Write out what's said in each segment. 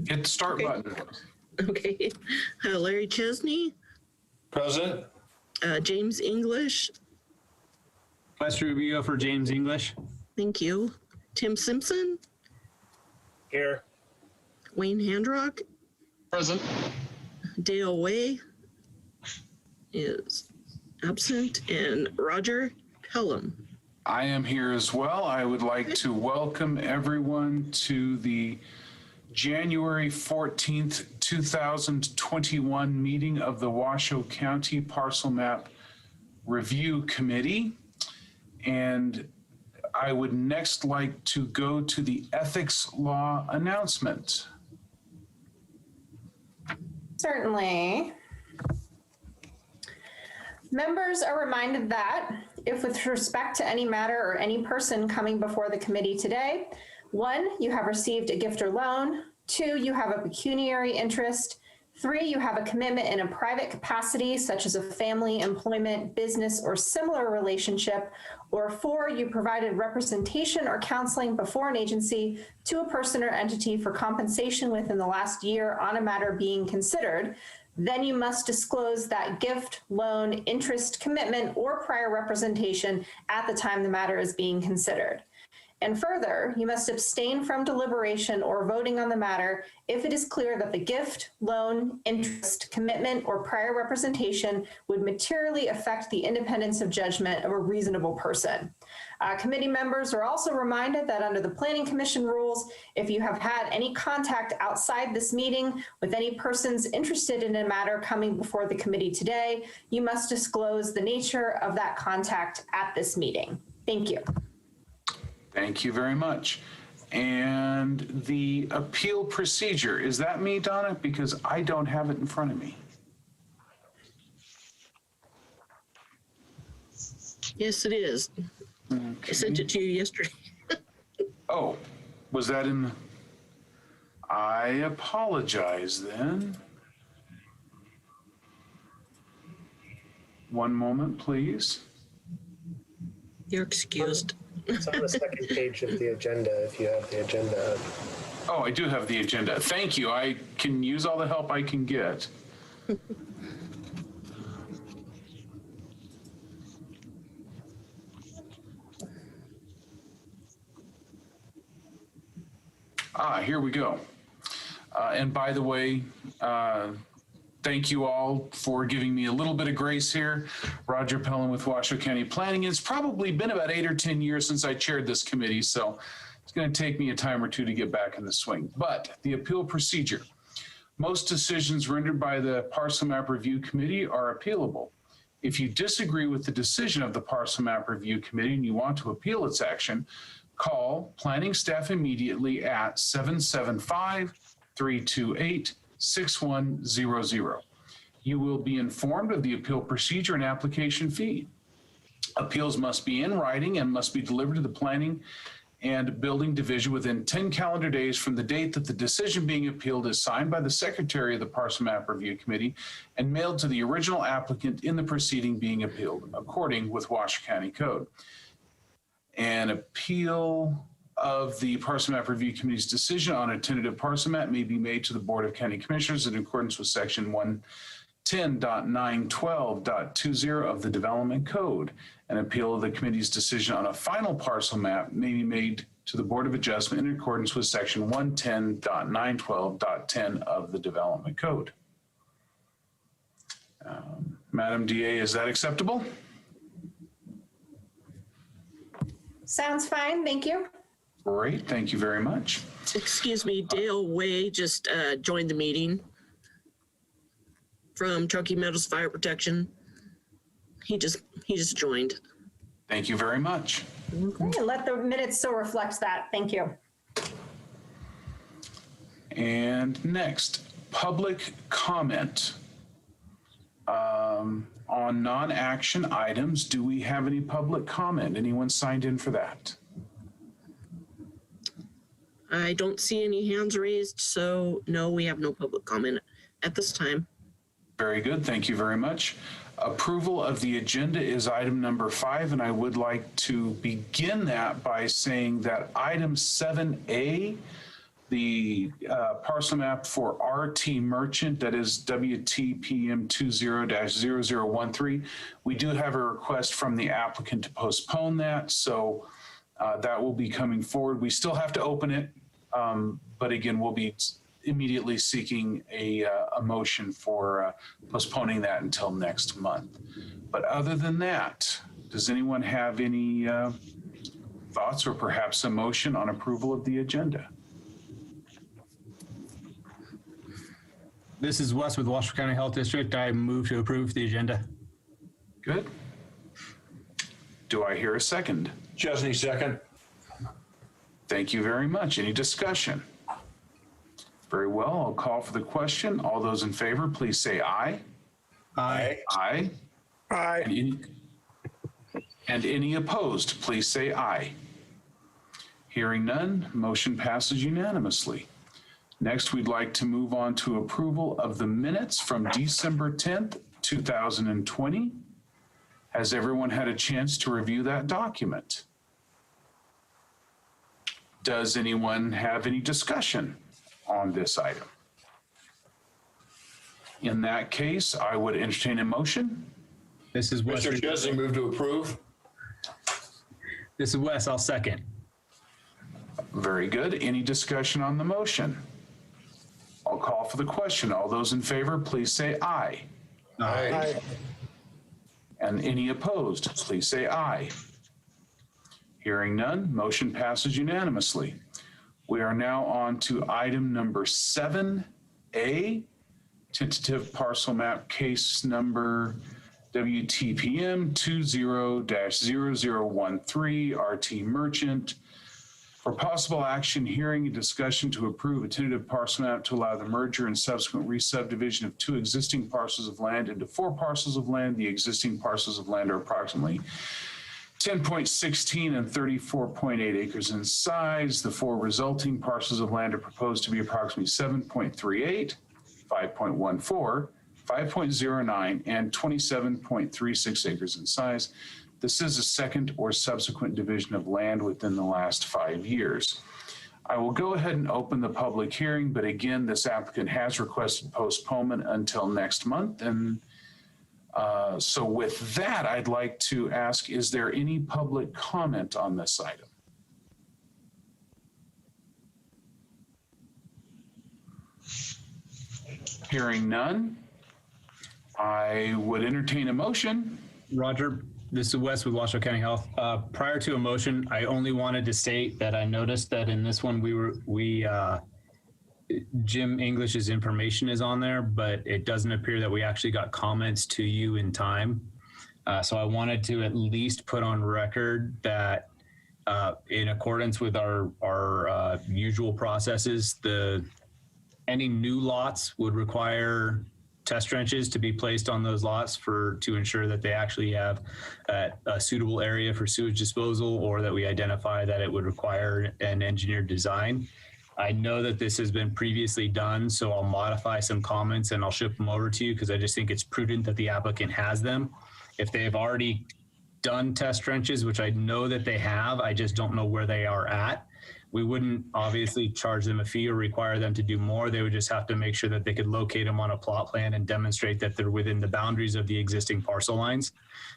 Hit the start button. Okay. Larry Chesney, Present. James English. Wes Rubio for James English. Thank you. Tim Simpson, Here. Wayne Handrock, Present. Dale Way is absent, and Roger Pelham. I am here as well. I would like to welcome everyone to the January 14th, 2021 meeting of the Washoe County Parcel Map Review Committee. And I would next like to go to the ethics law announcement. Certainly. Members are reminded that if with respect to any matter or any person coming before the committee today, 1, you have received a gift or loan, 2, you have a pecuniary interest, 3, you have a commitment in a private capacity, such as a family, employment, business, or similar relationship, or 4, you provided representation or counseling before an agency to a person or entity for compensation within the last year on a matter being considered, then you must disclose that gift, loan, interest, commitment, or prior representation at the time the matter is being considered. And further, you must abstain from deliberation or voting on the matter if it is clear that the gift, loan, interest, commitment, or prior representation would materially affect the independence of judgment of a reasonable person. Committee members are also reminded that under the Planning Commission rules, if you have had any contact outside this meeting with any persons interested in a matter coming before the committee today, you must disclose the nature of that contact at this meeting. Thank you. Thank you very much. And the appeal procedure, is that me, Donna? Because I don't have it in front of me. Yes, it is. Okay. I sent it to you yesterday. Oh, was that in the... I apologize then. One moment, please. You're excused. It's on the second page of the agenda, if you have the agenda up. Oh, I do have the agenda. Thank you. I can use all the help I can get. Here we go. And by the way, thank you all for giving me a little bit of grace here. Roger Pelham with Washoe County Planning. It's probably been about 8 or 10 years since I chaired this committee, so it's going to take me a time or two to get back in the swing. But the appeal procedure. Most decisions rendered by the Parcel Map Review Committee are appealable. If you disagree with the decision of the Parcel Map Review Committee and you want to appeal its action, call planning staff immediately at 775-328-6100. You will be informed of the appeal procedure and application fee. Appeals must be in writing and must be delivered to the Planning and Building Division within 10 calendar days from the date that the decision being appealed is signed by the Secretary of the Parcel Map Review Committee and mailed to the original applicant in the proceeding being appealed, according with Washoe County Code. An appeal of the Parcel Map Review Committee's decision on a tentative parcel map may be made to the Board of County Commissioners in accordance with Section 110.912.20 of the Development Code. An appeal of the committee's decision on a final parcel map may be made to the Board of Adjustment in accordance with Section 110.912.10 of the Development Code. Madam DA, is that acceptable? Sounds fine, thank you. Great, thank you very much. Excuse me, Dale Way just joined the meeting from Truckee Meadows Fire Protection. He just joined. Thank you very much. Okay, let the minutes so reflect that. Thank you. And next, public comment. On non-action items, do we have any public comment? Anyone signed in for that? I don't see any hands raised, so no, we have no public comment at this time. Very good, thank you very much. Approval of the agenda is item number 5, and I would like to begin that by saying that item 7A the parcel map for RT Merchant, that is WTPM 20-0013. We do have a request from the applicant to postpone that, so that will be coming forward. We still have to open it, but again, we'll be immediately seeking a motion for postponing that until next month. But other than that, does anyone have any thoughts or perhaps a motion on approval of the agenda? This is Wes with Washoe County Health District. I move to approve the agenda. Good. Do I hear a second? Chesney, second. Thank you very much. Any discussion? Very well, I'll call for the question. All those in favor, please say aye. Aye. Aye. Aye. And any opposed, please say aye. Hearing none, motion passes unanimously. Next, we'd like to move on to approval of the minutes from December 10th, 2020. Has everyone had a chance to review that document? Does anyone have any discussion on this item? In that case, I would entertain a motion. This is Wes. Mr. Chesney, move to approve. This is Wes. I'll second. Very good. Any discussion on the motion? I'll call for the question. All those in favor, please say aye. Aye. And any opposed, please say aye. Hearing none, motion passes unanimously. We are now on to item number 7A, tentative parcel map case number WTPM 20-0013 RT Merchant. For possible action, hearing and discussion to approve a tentative parcel map to allow the merger and subsequent re-subdivision of 2 existing parcels of land into 4 parcels of land. The existing parcels of land are approximately 10.16 and 34.8 acres in size. The 4 resulting parcels of land are proposed to be approximately 7.38, 5.14, 5.09, and 27.36 acres in size. This is a second or subsequent division of land within the last 5 years. I will go ahead and open the public hearing, but again, this applicant has requested postponement until next month. And so with that, I'd like to ask, is there any public comment on this item? Hearing none, I would entertain a motion. Roger, this is Wes with Washoe County Health. Prior to a motion, I only wanted to state that I noticed that in this one, Jim English's information is on there, but it doesn't appear that we actually got comments to you in time. So I wanted to at least put on record that in accordance with our usual processes, any new lots would require test trenches to be placed on those lots to ensure that they actually have a suitable area for sewage disposal, or that we identify that it would require an engineered design. I know that this has been previously done, so I'll modify some comments and I'll ship them over to you, because I just think it's prudent that the applicant has them. If they've already done test trenches, which I know that they have, I just don't know where they are at. We wouldn't obviously charge them a fee or require them to do more. They would just have to make sure that they could locate them on a plot plan and demonstrate that they're within the boundaries of the existing parcel lines.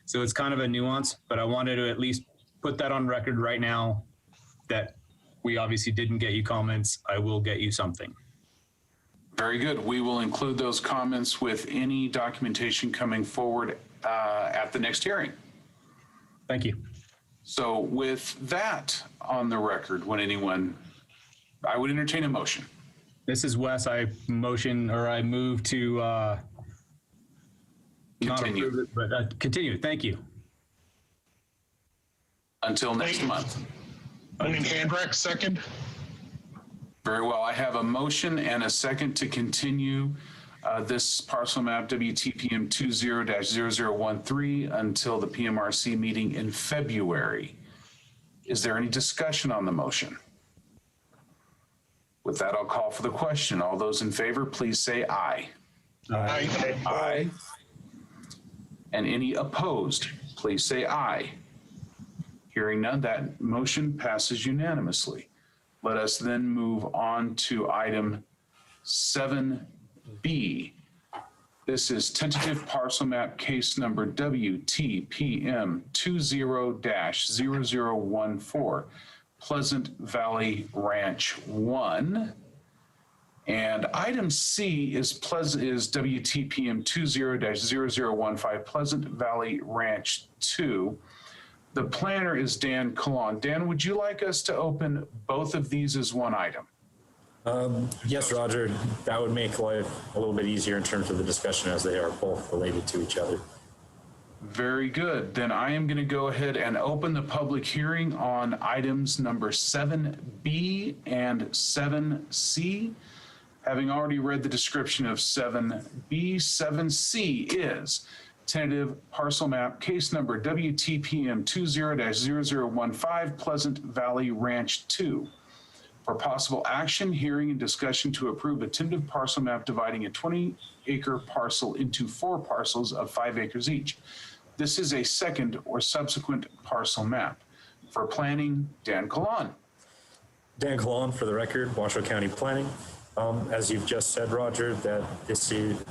So it's kind of a nuance, but I wanted to at least put that on record right now that we obviously didn't get you comments. I will get you something. Very good. We will include those comments with any documentation coming forward at the next hearing. Thank you. So with that on the record, I would entertain a motion. This is Wes. I move to not Continue. approve it, but continue. Thank you. Until next month. Handreck, second. Very well. I have a motion and a second to continue this parcel map WTPM 20-0013 until the PMRC meeting in February. Is there any discussion on the motion? With that, I'll call for the question. All those in favor, please say aye. Aye. Aye. And any opposed, please say aye. Hearing none, that motion passes unanimously. Let us then move on to item 7B. This is tentative parcel map case number WTPM 20-0014, Pleasant Valley Ranch 1. And item C is WTPM 20-0015, Pleasant Valley Ranch 2. The planner is Dan Colon. Dan, would you like us to open both of these as one item? Yes, Roger, that would make life a little bit easier in terms of the discussion as they are both related to each other. Very good. Then I am going to go ahead and open the public hearing on items number 7B and 7C. Having already read the description of 7B, 7C is tentative parcel map case number WTPM 20-0015, Pleasant Valley Ranch 2. For possible action, hearing, and discussion to approve a tentative parcel map dividing a 20-acre parcel into 4 parcels of 5 acres each. This is a second or subsequent parcel map. For planning, Dan Colon. Dan Colon, for the record, Washoe County Planning. As you've just said, Roger, that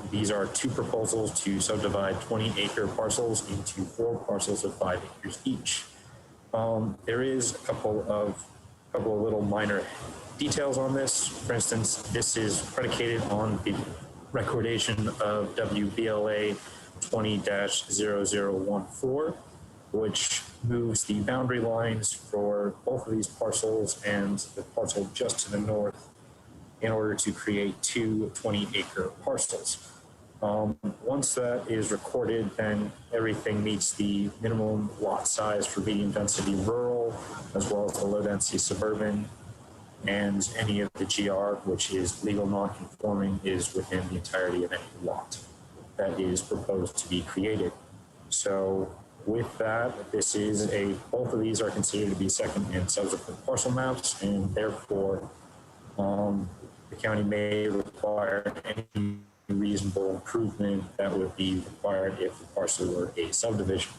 these are 2 proposals to subdivide 20-acre parcels into 4 parcels of 5 acres each. There is a couple of little minor details on this. For instance, this is predicated on the recordation of WBLA 20-0014, which moves the boundary lines for both of these parcels and the parcel just to the north in order to create 2 20-acre parcels. Once that is recorded, then everything meets the minimum lot size for medium density rural, as well as the low density suburban, and any of the GR, which is legal non-conforming, is within the entirety of any lot that is proposed to be created. So with that, both of these are considered to be second and subsequent parcel maps, and therefore the county may require any reasonable improvement that would be required if the parcel were a subdivision.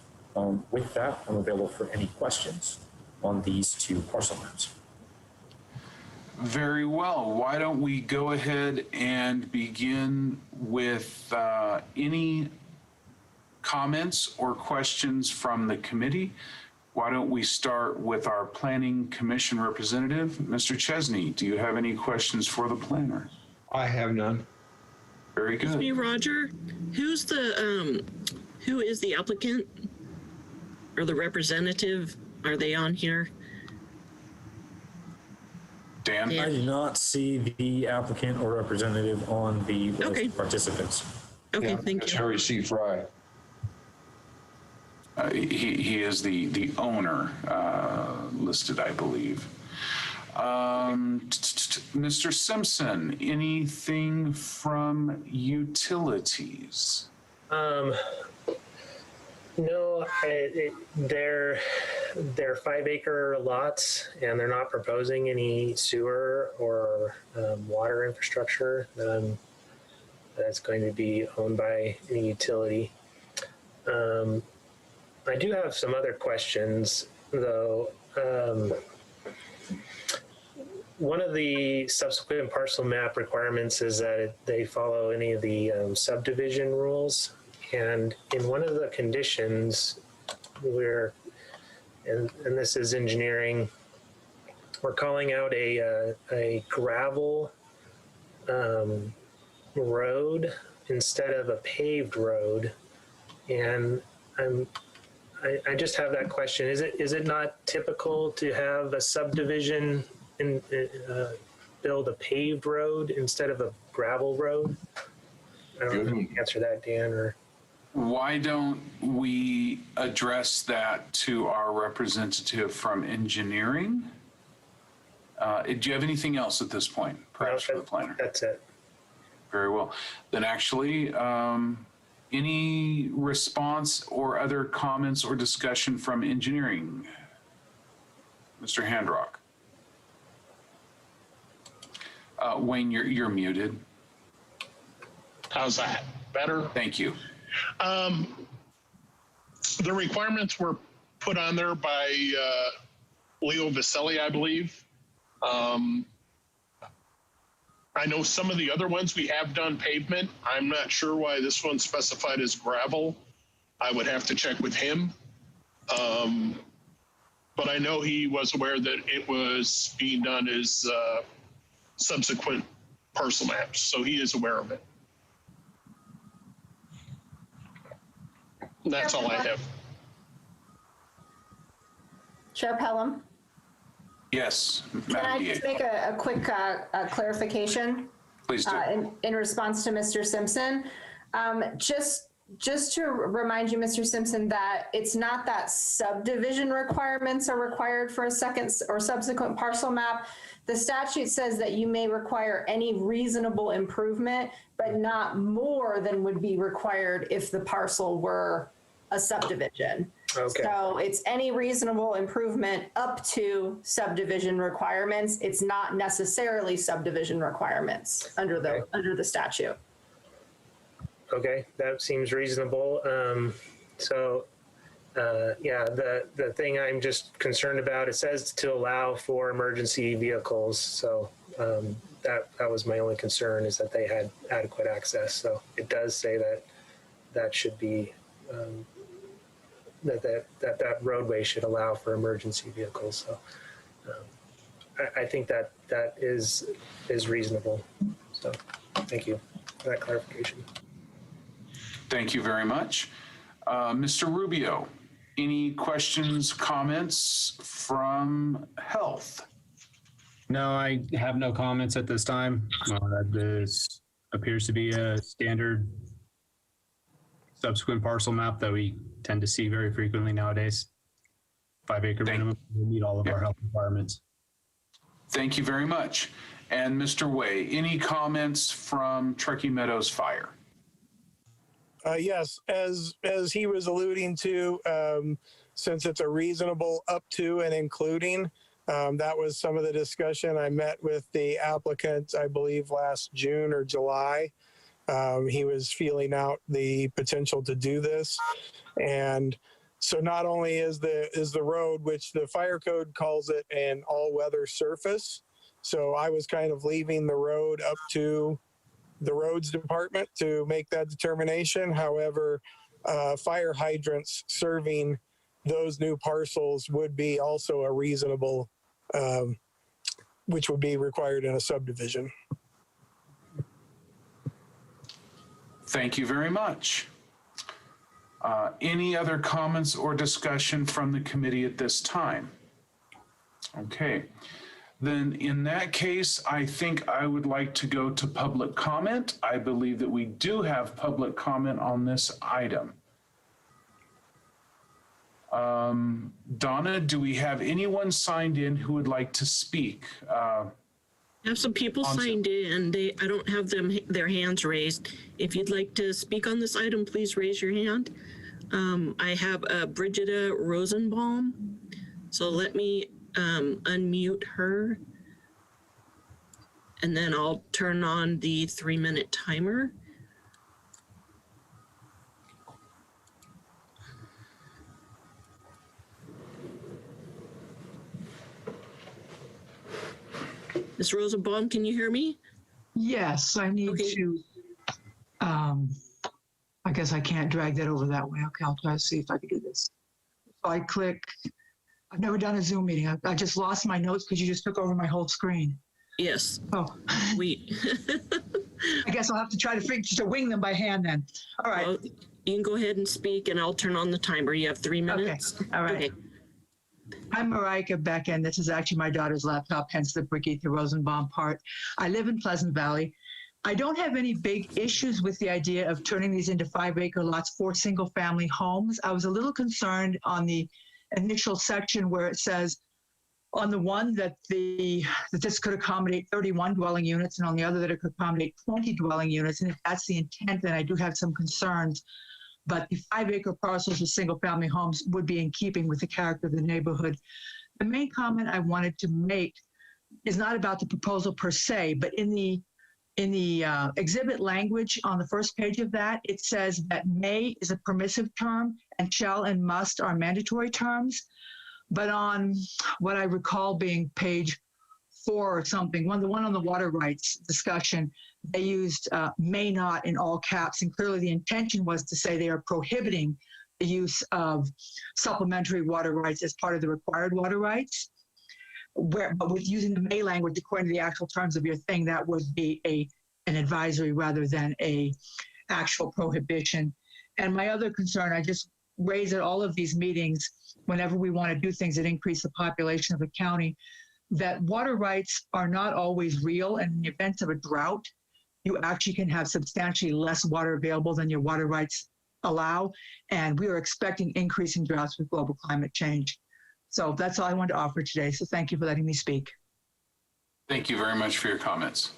With that, I'm available for any questions on these 2 parcel maps. Very well. Why don't we go ahead and begin with any comments or questions from the committee? Why don't we start with our Planning Commission representative, Mr. Chesney? Do you have any questions for the planner? I have none. Very good. Hey, Roger, who is the applicant or the representative? Are they on here? Dan? Yeah. I do not see the applicant or representative on the list Okay. of participants. Okay, Yeah, thank it's you. Harry C. Fry. He is the owner listed, I believe. Mr. Simpson, anything from utilities? No, they're 5-acre lots, and they're not proposing any sewer or water infrastructure that's going to be owned by any utility. I do have some other questions, though. One of the subsequent parcel map requirements is that they follow any of the subdivision rules. And in one of the conditions, and this is engineering, we're calling out a gravel road instead of a paved road. And I just have that question. Is it not typical to have a subdivision build a paved road instead of a gravel road? I don't know if you can answer that, Dan, or... Why don't we address that to our representative from engineering? Do you have anything else at this point, perhaps for the planner? That's it. Very well. Then actually, any response or other comments or discussion from engineering? Mr. Handrock. Wayne, you're muted. How's that? Better? Thank you. The requirements were put on there by Leo Vaselli, I believe. I know some of the other ones we have done pavement. I'm not sure why this one's specified as gravel. I would have to check with him. But I know he was aware that it was being done as subsequent parcel maps, so he is aware of it. And that's all I have. Chair Pelham, Yes, can Madam I just DA. make a quick clarification? Please do. In response to Mr. Simpson, just to remind you, Mr. Simpson, that it's not that subdivision requirements are required for a second or subsequent parcel map. The statute says that you may require any reasonable improvement, but not more than would be required if the parcel were a subdivision. Okay. So it's any reasonable improvement up to subdivision requirements. It's not necessarily subdivision requirements under the statute. Okay, that seems reasonable. Yeah, the thing I'm just concerned about, it says to allow for emergency vehicles. So that was my only concern, is that they had adequate access. So it does say that should be, that roadway should allow for emergency vehicles. So I think that is reasonable. So thank you for that clarification. Thank you very much. Mr. Rubio, any questions, comments from Health? No, I have no comments at this time. This appears to be a standard subsequent parcel map that we tend to see very frequently nowadays. 5 acre minimum, we meet all of our health requirements. Thank you very much. And Mr. Way, any comments from Truckee Meadows Fire? Yes, as he was alluding to, since it's a reasonable up to and including, that was some of the discussion. I met with the applicant, I believe, last June or July. He was feeling out the potential to do this. And so not only is the road, which the fire code calls it an all-weather surface, so I was kind of leaving the road up to the roads department to make that determination. However, fire hydrants serving those new parcels would be also a reasonable, which would be required in a subdivision. Thank you very much. Any other comments or discussion from the committee at this time? Okay. Then in that case, I think I would like to go to public comment. I believe that we do have public comment on this item. Donna, do we have anyone signed in who would like to speak? I have some people signed in. I don't have their hands raised. If you'd like to speak on this item, please raise your hand. I have Brigida Rosenbaum. So let me unmute her, and then I'll turn on the 3-minute timer. Ms. Rosenbaum, can you hear me? Yes, I need to, I guess I can't drag that over that way. Okay, I'll try to see if I can do this. So I click, I've never done a Zoom meeting. I just lost my notes because you just took over my whole screen. Yes. Oh. We. I guess I'll have to try to wing them by hand then. All right. Well, you can go ahead and speak and I'll turn on the timer. You have 3 minutes. Okay. All right. Okay. I'm Marika Becken. This is actually my daughter's laptop, hence the Brigitte Rosenbaum part. I live in Pleasant Valley. I don't have any big issues with the idea of turning these into 5-acre lots for single-family homes. I was a little concerned on the initial section where it says on the one that this could accommodate 31 dwelling units, and on the other that it could accommodate 20 dwelling units. And if that's the intent, then I do have some concerns. But the 5-acre parcels of single-family homes would be in keeping with the character of the neighborhood. The main comment I wanted to make is not about the proposal per se, but in the exhibit language on the first page of that, it says that may is a permissive term and shall and must are mandatory terms. But on what I recall being page 4 or something, the one on the water rights discussion, they used may not in all caps. And clearly the intention was to say they are prohibiting the use of supplementary water rights as part of the required water rights. But with using the may language according to the actual terms of your thing, that would be an advisory rather than a actual prohibition. And my other concern, I just raise at all of these meetings, whenever we want to do things that increase the population of a county, that water rights are not always real. And in the event of a drought, you actually can have substantially less water available than your water rights allow. And we are expecting increasing droughts with global climate change. So that's all I wanted to offer today. So thank you for letting me speak. Thank you very much for your comments.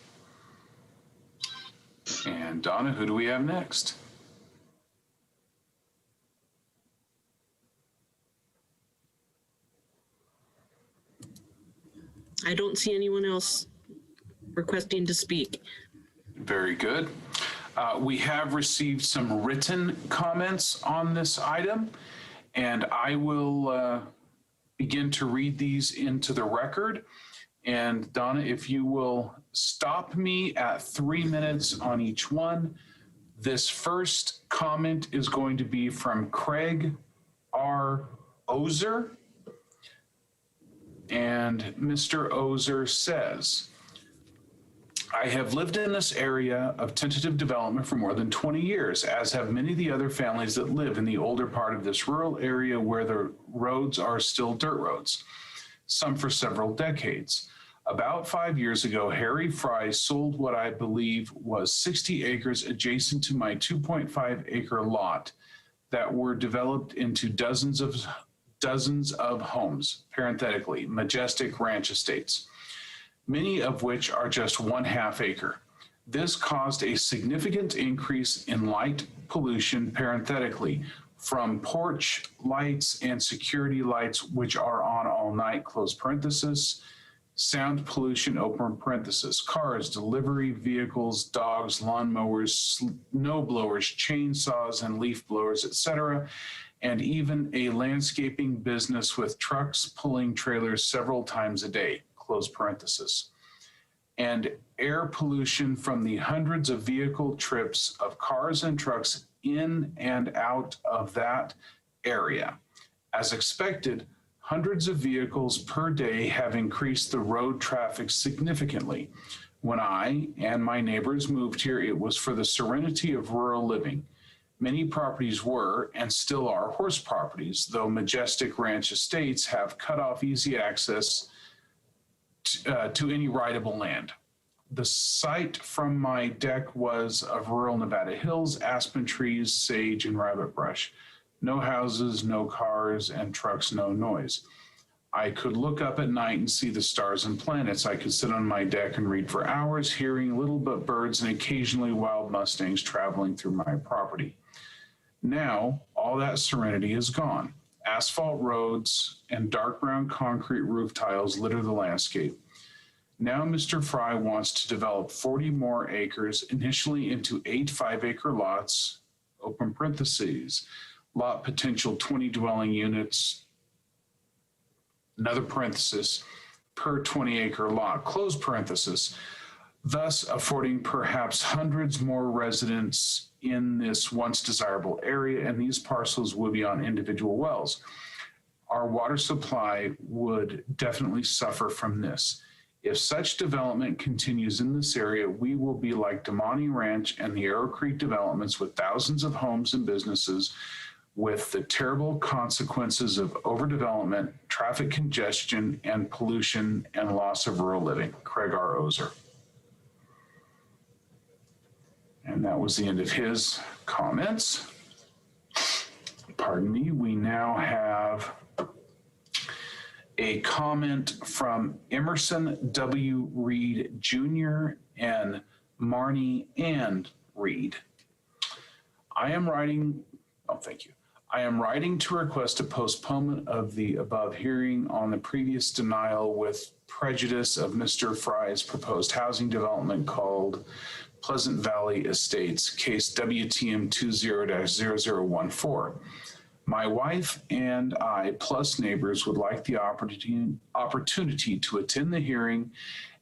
And Donna, who do we have next? I don't see anyone else requesting to speak. Very good. We have received some written comments on this item, and I will begin to read these into the record. And Donna, if you will stop me at 3 minutes on each one. This first comment is going to be from Craig R. Ozer. And Mr. Ozer says, I have lived in this area of tentative development for more than 20 years, as have many of the other families that live in the older part of this rural area where the roads are still dirt roads, some for several decades. About 5 years ago, Harry Fry sold what I believe was 60 acres adjacent to my 2.5 acre lot that were developed into dozens of homes, parenthetically, majestic ranch estates, many of which are just 1/2 acre. This caused a significant increase in light pollution, parenthetically, from porch lights and security lights, which are on all night, close parenthesis, sound pollution, open parenthesis, cars, delivery vehicles, dogs, lawnmowers, snow blowers, chainsaws, and leaf blowers, etc., and even a landscaping business with trucks pulling trailers several times a day, close parenthesis, and air pollution from the hundreds of vehicle trips of cars and trucks in and out of that area. As expected, hundreds of vehicles per day have increased the road traffic significantly. When I and my neighbors moved here, it was for the serenity of rural living. Many properties were, and still are, horse properties, though majestic ranch estates have cut off easy access to any rideable land. The sight from my deck was of rural Nevada hills, aspen trees, sage, and rabbit brush. No houses, no cars, and trucks, no noise. I could look up at night and see the stars and planets. I could sit on my deck and read for hours, hearing little but birds and occasionally wild mustangs traveling through my property. Now, all that serenity is gone. Asphalt roads and dark brown concrete roof tiles litter the landscape. Now Mr. Fry wants to develop 40 more acres, initially into 8 5-acre lots, open parentheses, lot potential 20 dwelling units, another parenthesis, per 20-acre lot, close parenthesis, thus affording perhaps hundreds more residents in this once desirable area, and these parcels would be on individual wells. Our water supply would definitely suffer from this. If such development continues in this area, we will be like Damani Ranch and the Arrow Creek developments with thousands of homes and businesses, with the terrible consequences of overdevelopment, traffic congestion, and pollution and loss of rural living. Craig R. Ozer. And that was the end of his comments. Pardon me. We now have a comment from Emerson W. Reed Jr. and Marnie Ann Reed. I am writing to request a postponement of the above hearing on the previous denial with prejudice of Mr. Fry's proposed housing development called Pleasant Valley Estates, case WTM 20-0014. My wife and I, plus neighbors, would like the opportunity to attend the hearing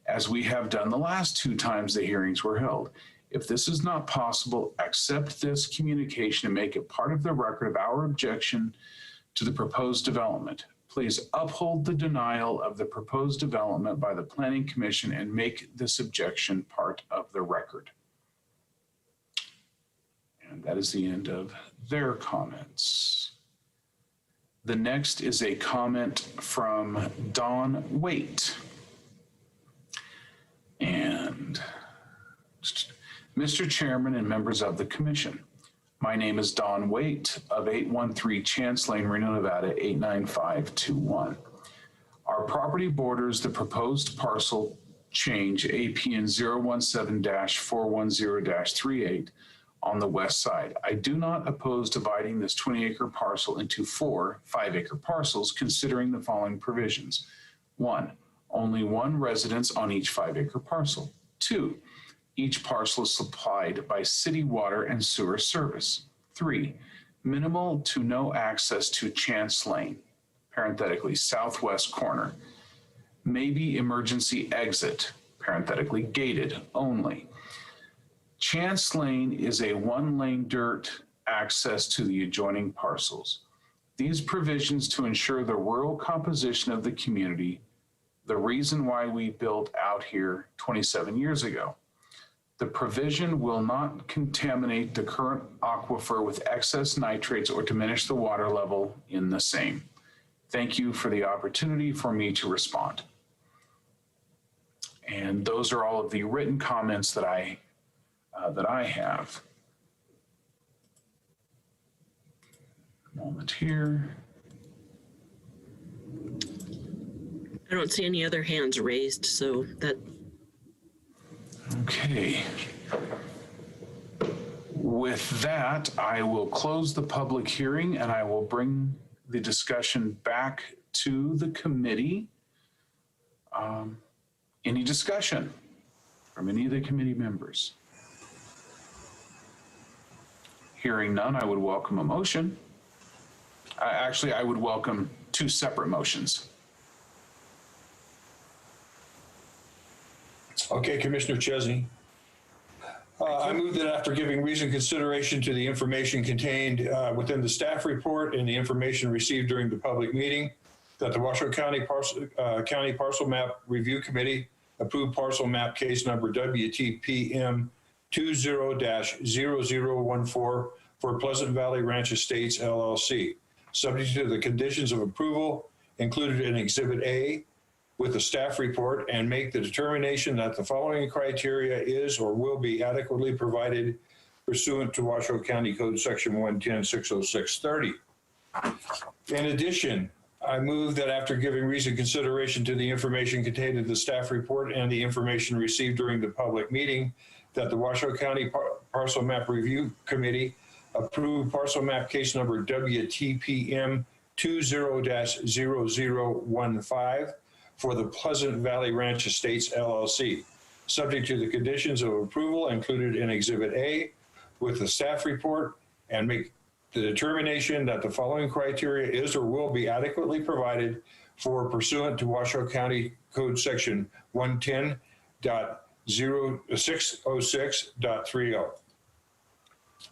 as we have done the last 2 times the hearings were held. If this is not possible, accept this communication and make it part of the record of our objection to the proposed development. Please uphold the denial of the proposed development by the Planning Commission and make this objection part of the record. And that is the end of their comments. The next is a comment from Don Waite. And Mr. Chairman and members of the commission, my name is Don Waite of 813 Chance Lane, Reno, Nevada, 89521. Our property borders the proposed parcel change APN 017-410-38 on the west side. I do not oppose dividing this 20-acre parcel into 4 5-acre parcels, considering the following provisions. 1, only 1 residence on each 5-acre parcel. 2, each parcel is supplied by city water and sewer service. 3, minimal to no access to Chance Lane, parenthetically, southwest corner. Maybe emergency exit, parenthetically, gated only. Chance Lane is a 1-lane dirt access to the adjoining parcels. These provisions to ensure the rural composition of the community, the reason why we built out here 27 years ago. The provision will not contaminate the current aquifer with excess nitrates or diminish the water level in the same. Thank you for the opportunity for me to respond. And those are all of the written comments that I have. Moment here. I don't see any other hands raised, so that. Okay. With that, I will close the public hearing and I will bring the discussion back to the committee. Any discussion from any of the committee members? Hearing none, I would welcome a motion. Actually, I would welcome 2 separate motions. Okay, Commissioner Chesney. I move that after giving reasoned consideration to the information contained within the staff report and the information received during the public meeting, that the Washoe County Parcel Map Review Committee approve parcel map case number WTPM 20-0014 for Pleasant Valley Ranch Estates LLC, subject to the conditions of approval included in Exhibit A with the staff report, and make the determination that the following criteria is or will be adequately provided pursuant to Washoe County Code Section 110-606-30. In addition, I move that after giving reasoned consideration to the information contained in the staff report and the information received during the public meeting, that the Washoe County Parcel Map Review Committee approve parcel map case number WTPM 20-0015 for the Pleasant Valley Ranch Estates LLC, subject to the conditions of approval included in Exhibit A with the staff report, and make the determination that the following criteria is or will be adequately provided for pursuant to Washoe County Code Section 110.606.30.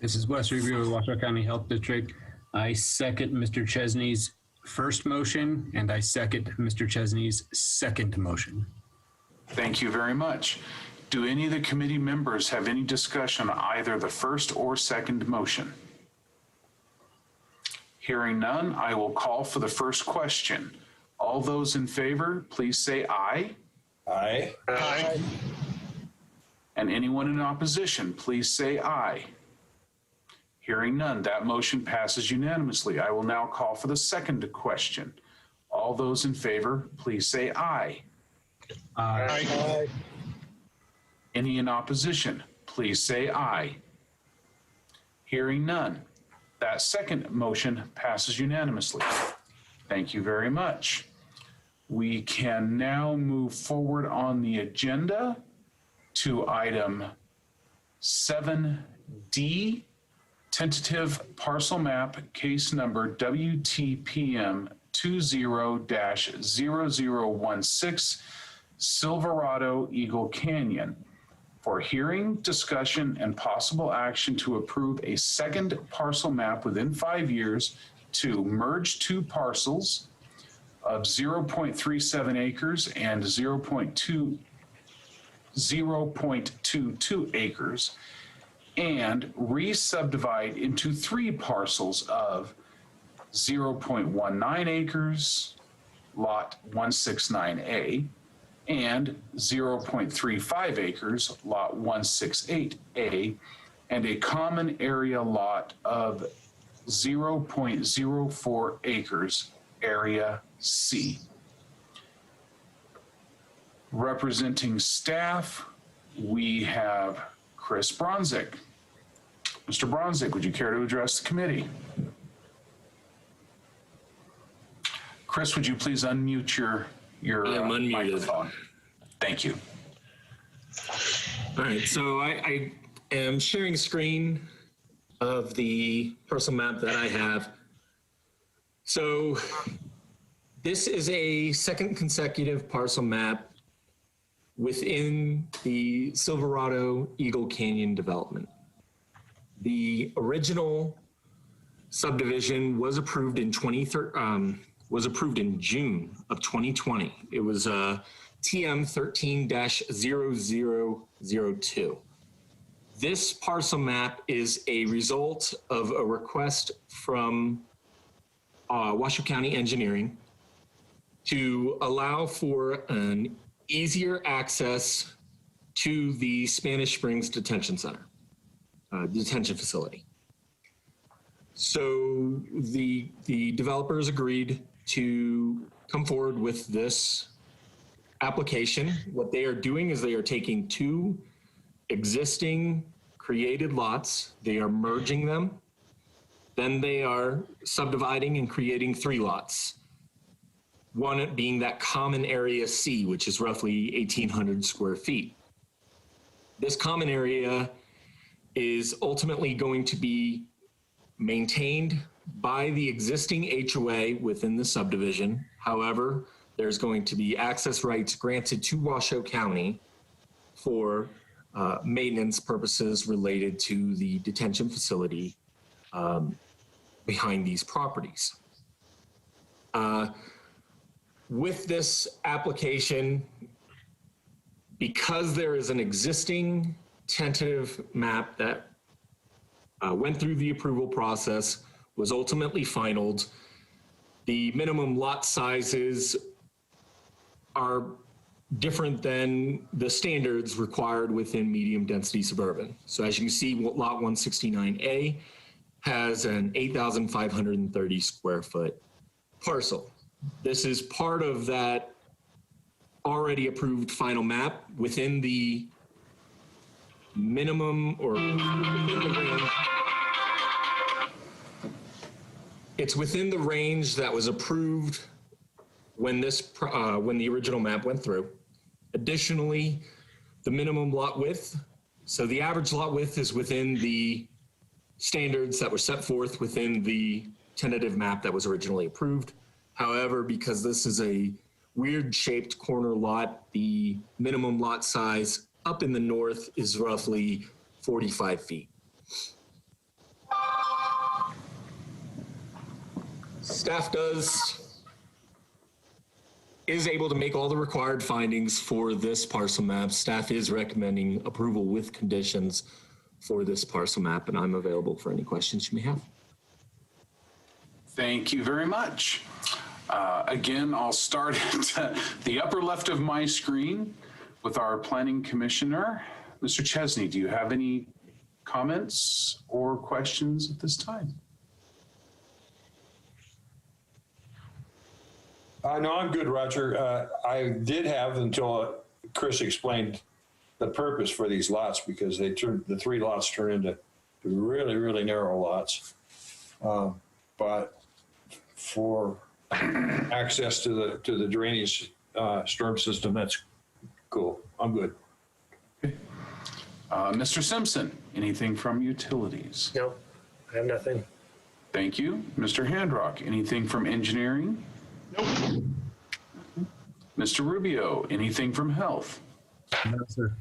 This is Wes Review of Washoe County Health District. I second Mr. Chesney's first motion, and I second Mr. Chesney's second motion. Thank you very much. Do any of the committee members have any discussion on either the first or second motion? Hearing none, I will call for the first question. All those in favor, please say aye. Aye. Aye. And anyone in opposition, please say aye. Hearing none, that motion passes unanimously. I will now call for the second question. All those in favor, please say aye. Aye. Aye. Any in opposition, please say aye. Hearing none, that second motion passes unanimously. Thank you very much. We can now move forward on the agenda to item 7D, tentative parcel map case number WTPM 20-0016 Silverado Eagle Canyon for hearing, discussion, and possible action to approve a second parcel map within 5 years to merge two parcels of 0.37 acres and 0.22 acres and re-subdivide into three parcels of 0.19 acres, lot 169A, and 0.35 acres, lot 168A, and a common area lot of 0.04 acres, area C. Representing staff, we have Chris Bronzik. Mr. Bronzik, would you care to address the committee? Chris, would you please unmute your microphone? Thank you. All right, so I am sharing screen of the parcel map that I have. So this is a second consecutive parcel map within the Silverado Eagle Canyon development. The original subdivision was approved in June of 2020. It was TM 13-0002. This parcel map is a result of a request from Washoe County Engineering to allow for an easier access to the Spanish Springs Detention Center, detention facility. So the developers agreed to come forward with this application. What they are doing is they are taking two existing created lots, they are merging them, then they are subdividing and creating three lots. One being that common area C, which is roughly 1,800 square feet. This common area is ultimately going to be maintained by the existing HOA within the subdivision. However, there's going to be access rights granted to Washoe County for maintenance purposes related to the detention facility behind these properties. With this application, because there is an existing tentative map that went through the approval process, was ultimately finalized, the minimum lot sizes are different than the standards required within medium density suburban. So as you can see, lot 169A has an 8,530 square foot parcel. This is part of that already approved final map within the minimum or within the range. It's within the range that was approved when the original map went through. Additionally, the minimum lot width. So the average lot width is within the standards that were set forth within the tentative map that was originally approved. However, because this is a weird shaped corner lot, the minimum lot size up in the north is roughly 45 feet. Staff is able to make all the required findings for this parcel map. Staff is recommending approval with conditions for this parcel map, and I'm available for any questions you may have. Thank you very much. Again, I'll start at the upper left of my screen with our planning commissioner. Mr. Chesney, do you have any comments or questions at this time? No, I'm good, Roger. I did have until Chris explained the purpose for these lots, because the three lots turn into really, really narrow lots. But for access to the drainage storm system, that's cool. I'm good. Mr. Simpson, anything from utilities? No. I have nothing. Thank you. Mr. Handrock, anything from engineering? Nope. Mr. Rubio, anything from health? No, sir.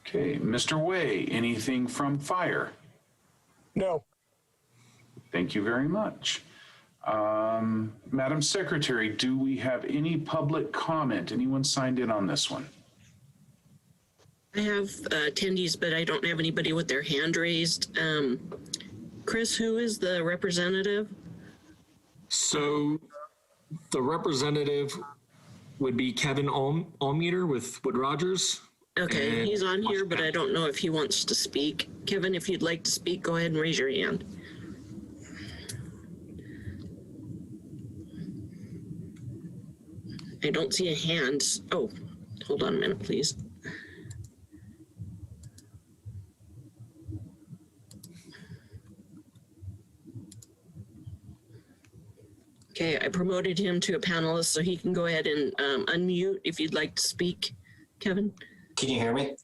Okay. Mr. Way, anything from fire? No. Thank you very much. Madam Secretary, do we have any public comment? Anyone signed in on this one? I have attendees, but I don't have anybody with their hand raised. Chris, who is the representative? So the representative would be Kevin Almeter with Wood Rogers. Okay, And he's on here, but I don't know if he wants to speak. Kevin, if you'd like to speak, go ahead and raise your hand. I don't see a hand. Oh, hold on a minute, please. Okay, I promoted him to a panelist, so he can go ahead and unmute if you'd like to speak, Kevin. Can you hear me?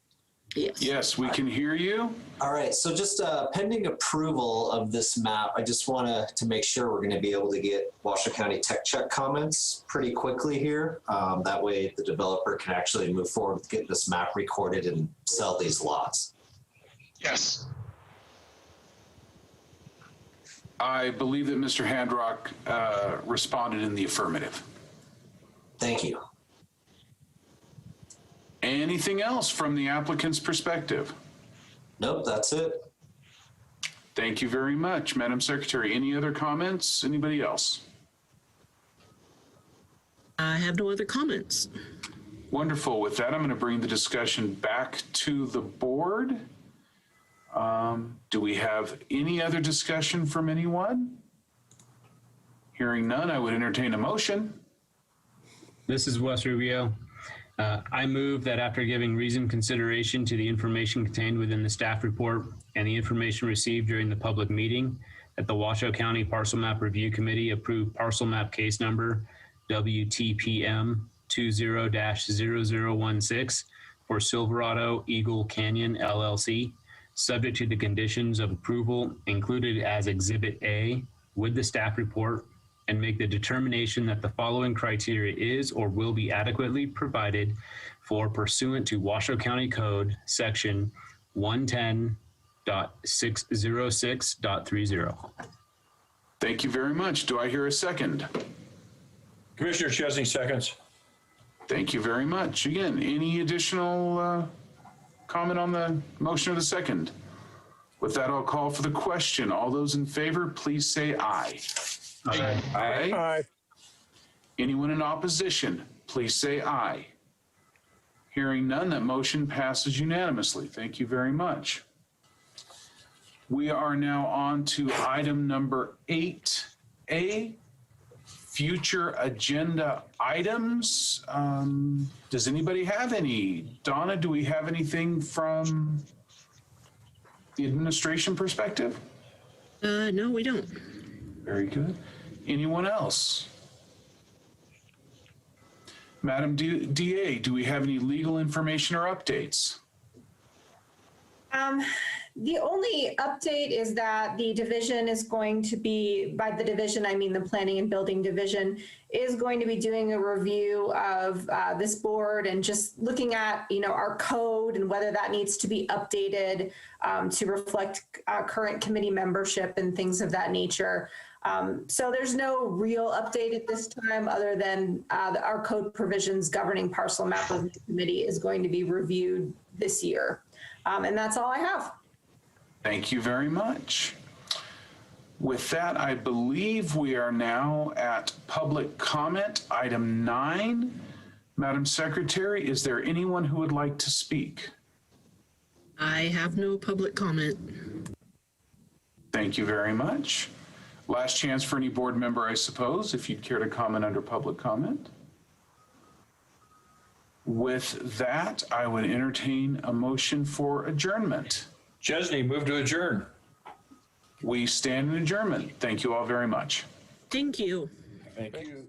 Yes. Yes, we can hear you. All right, so just pending approval of this map, I just want to make sure we're going to be able to get Washoe County Tech Check comments pretty quickly here. That way the developer can actually move forward with getting this map recorded and sell these lots. Yes. I believe that Mr. Handrock responded in the affirmative. Thank you. Anything else from the applicant's perspective? Nope, that's it. Thank you very much, Madam Secretary. Any other comments? Anybody else? I have no other comments. Wonderful. With that, I'm going to bring the discussion back to the board. Do we have any other discussion from anyone? Hearing none, I would entertain a motion. This is Wes Rubio. I move that after giving reasoned consideration to the information contained within the staff report and the information received during the public meeting, that the Washoe County Parcel Map Review Committee approve parcel map case number WTPM 20-0016 for Silverado Eagle Canyon LLC, subject to the conditions of approval included as Exhibit A with the staff report, and make the determination that the following criteria is or will be adequately provided for pursuant to Washoe County Code Section 110.606.30. Thank you very much. Do I hear a second? Commissioner Chesney seconds. Thank you very much. Again, any additional comment on the motion of the second? With that, I'll call for the question. All those in favor, please say aye. Aye. Aye. Aye. Anyone in opposition, please say aye. Hearing none, that motion passes unanimously. Thank you very much. We are now on to item number 8A, future agenda items. Does anybody have any? Donna, do we have anything from the administration perspective? No, we don't. Very good. Anyone else? Madam DA, do we have any legal information or updates? The only update is that the division is going to be, by the division, I mean the Planning and Building Division, is going to be doing a review of this board and just looking at, our code and whether that needs to be updated to reflect current committee membership and things of that nature. So there's no real update at this time other than our code provisions governing parcel map review committee is going to be reviewed this year. And that's all I have. Thank you very much. With that, I believe we are now at public comment, item 9. Madam Secretary, is there anyone who would like to speak? I have no public comment. Thank you very much. Last chance for any board member, I suppose, if you'd care to comment under public comment. With that, I would entertain a motion for adjournment. Chesney, move to adjourn. We stand in adjournment. Thank you all very much. Thank you. Thank you.